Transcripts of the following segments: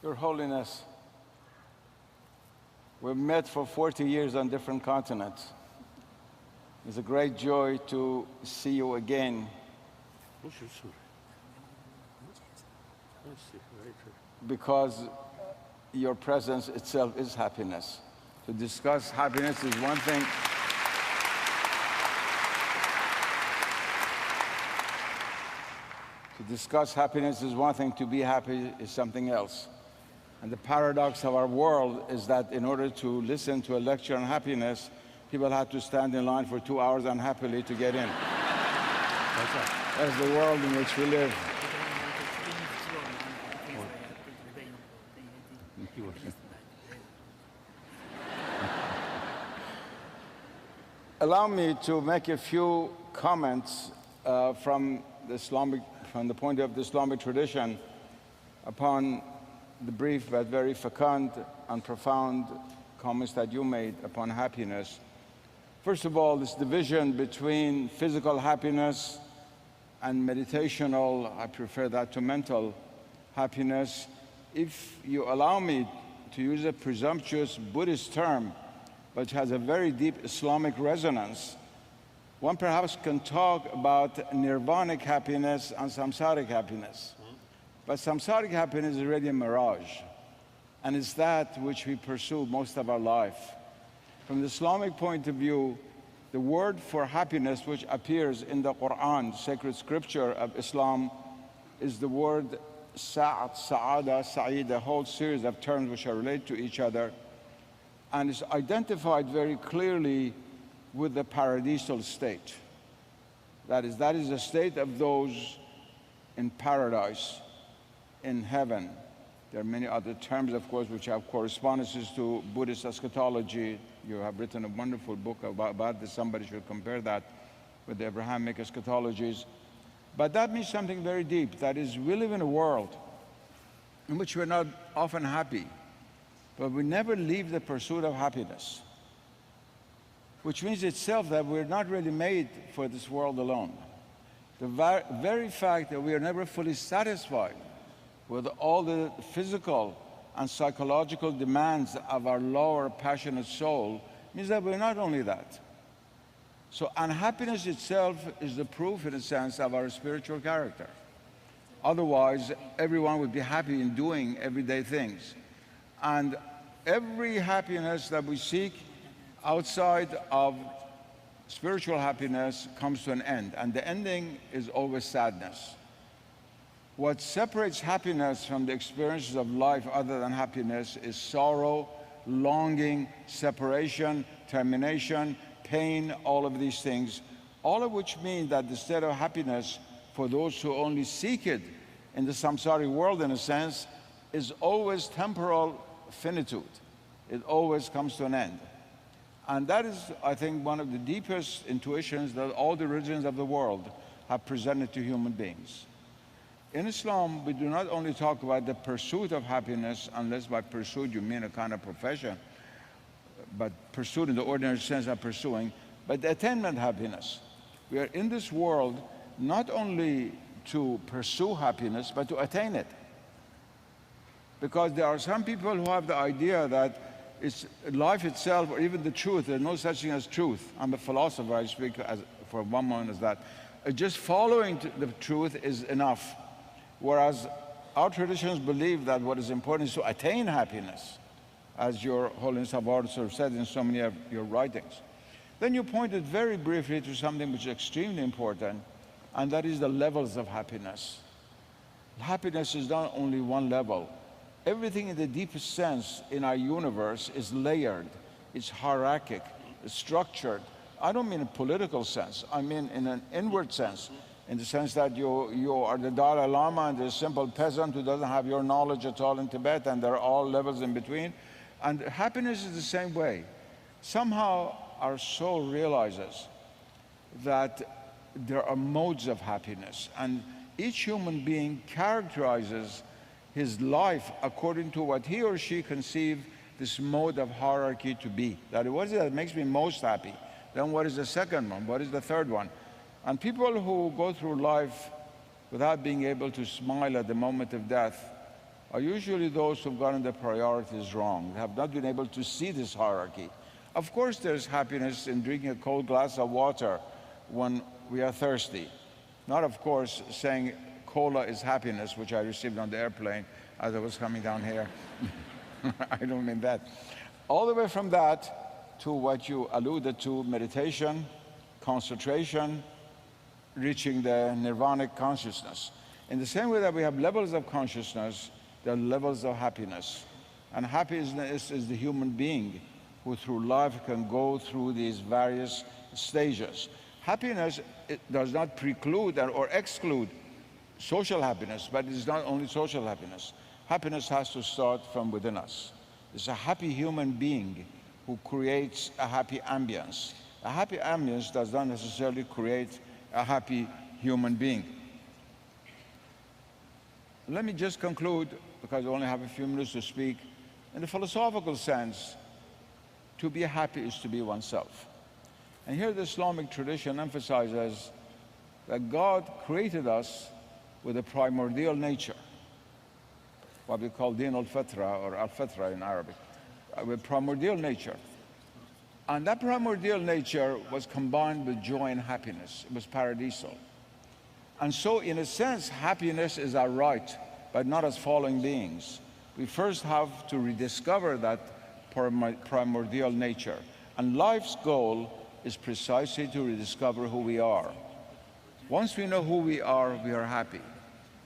Your Holiness, we've met for 40 years on different continents. It's a great joy to see you again. Because your presence itself is happiness. To discuss happiness is one thing. To discuss happiness is one thing, to be happy is something else. And the paradox of our world is that in order to listen to a lecture on happiness, people have to stand in line for 2 hours unhappily to get in. That's the world in which we live. Allow me to make a few comments from the point of the Islamic tradition upon the brief but very fecund and profound comments that you made upon happiness. First of all, this division between physical happiness and meditational, I prefer that to mental happiness. If you allow me to use a presumptuous Buddhist term, which has a very deep Islamic resonance, one perhaps can talk about nirvanic happiness and samsaric happiness. But samsaric happiness is really a mirage, and it's that which we pursue most of our life. From the Islamic point of view, the word for happiness which appears in the Quran, sacred scripture of Islam, is the word Sa'ada, Sa'id, a whole series of terms which are related to each other, and is identified very clearly with the paradisal state. That is the state of those in paradise, in heaven. There are many other terms, of course, which have correspondences to Buddhist eschatology. You have written a wonderful book about this. Somebody should compare that with the Abrahamic eschatologies. But that means something very deep. That is, we live in a world in which we're not often happy, but we never leave the pursuit of happiness, which means itself that we're not really made for this world alone. The very fact that we are never fully satisfied with all the physical and psychological demands of our lower passionate soul means that we're not only that. So unhappiness itself is the proof, in a sense, of our spiritual character. Otherwise, everyone would be happy in doing everyday things. And every happiness that we seek outside of spiritual happiness comes to an end, and the ending is always sadness. What separates happiness from the experiences of life other than happiness is sorrow, longing, separation, termination, pain, all of these things, all of which mean that the state of happiness for those who only seek it in the samsaric world, in a sense, is always temporal finitude. It always comes to an end. And that is, I think, one of the deepest intuitions that all the religions of the world have presented to human beings. In Islam, we do not only talk about the pursuit of happiness, unless by pursuit you mean a kind of profession, but pursuit in the ordinary sense of pursuing, but the attainment of happiness. We are in this world not only to pursue happiness, but to attain it. Because there are some people who have the idea that it's life itself, or even the truth, there's no such thing as truth. I'm a philosopher, I speak for one moment as that. Just following the truth is enough. Whereas our traditions believe that what is important is to attain happiness, as Your Holiness have also said in so many of your writings. Then you pointed very briefly to something which is extremely important, and that is the levels of happiness. Happiness is not only one level. Everything in the deepest sense in our universe is layered, it's hierarchic, it's structured. I don't mean in a political sense, I mean in an inward sense, in the sense that you are the Dalai Lama and the simple peasant who doesn't have your knowledge at all in Tibet, and there are all levels in between. And happiness is the same way. Somehow our soul realizes that there are modes of happiness, and each human being characterizes his life according to what he or she conceives this mode of hierarchy to be. That what is it that makes me most happy? Then what is the second one? What is the third one? And people who go through life without being able to smile at the moment of death are usually those who've gotten the priorities wrong, have not been able to see this hierarchy. Of course, there's happiness in drinking a cold glass of water when we are thirsty. Not, of course, saying cola is happiness, which I received on the airplane as I was coming down here. I don't mean that. All the way from that to what you alluded to, meditation, concentration, reaching the nirvanic consciousness. In the same way that we have levels of consciousness, there are levels of happiness. And happiness is the human being who through life can go through these various stages. Happiness, it does not preclude or exclude social happiness, but it is not only social happiness. Happiness has to start from within us. It's a happy human being who creates a happy ambience. A happy ambience does not necessarily create a happy human being. Let me just conclude, because I only have a few minutes to speak. In the philosophical sense, to be happy is to be oneself. And here the Islamic tradition emphasizes that God created us with a primordial nature, what we call din al-fitra or al-fitra in Arabic, with primordial nature. And that primordial nature was combined with joy and happiness. It was paradisal. And so, in a sense, happiness is our right, but not as fallen beings. We first have to rediscover that primordial nature. And life's goal is precisely to rediscover who we are. Once we know who we are happy.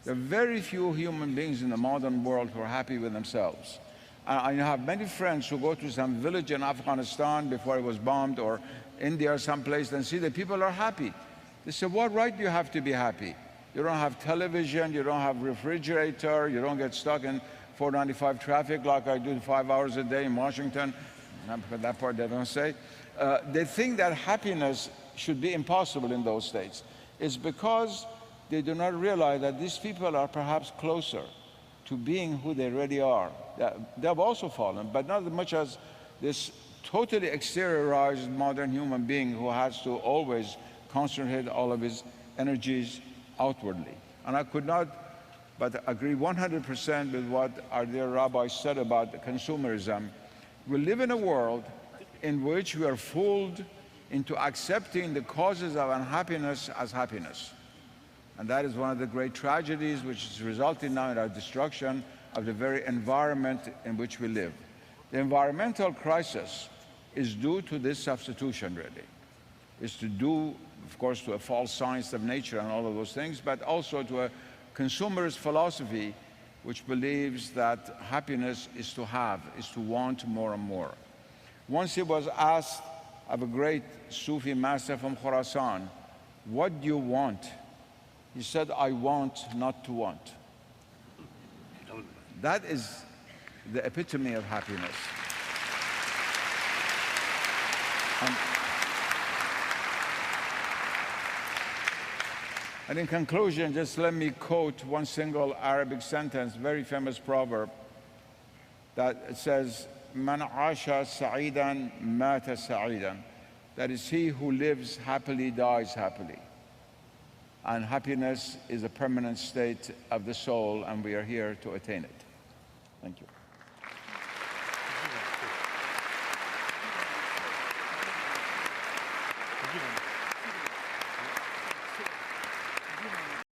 There are very few human beings in the modern world who are happy with themselves. I have many friends who go to some village in Afghanistan before it was bombed, or India or someplace, and see that people are happy. They say, what right do you have to be happy? You don't have television, you don't have refrigerator, you don't get stuck in 495 traffic like I do 5 hours a day in Washington. That part they don't say. They think that happiness should be impossible in those states. It's because they do not realize that these people are perhaps closer to being who they really are. They have also fallen, but not as much as this totally exteriorized modern human being who has to always concentrate all of his energies outwardly. And I could not but agree 100% with what our dear rabbi said about consumerism. We live in a world in which we are fooled into accepting the causes of unhappiness as happiness. And that is one of the great tragedies which is resulting now in our destruction of the very environment in which we live. The environmental crisis is due to this substitution, really. It's to do, of course, to a false science of nature and all of those things, but also to a consumerist philosophy which believes that happiness is to have, is to want more and more. Once he was asked of a great Sufi master from Khorasan, what do you want? He said, I want not to want. That is the epitome of happiness. And in conclusion, just let me quote one single Arabic sentence, very famous proverb, that says, Man asha sa'idan mata sa'idan. That is, he who lives happily dies happily. And happiness is a permanent state of the soul, and we are here to attain it. Thank you.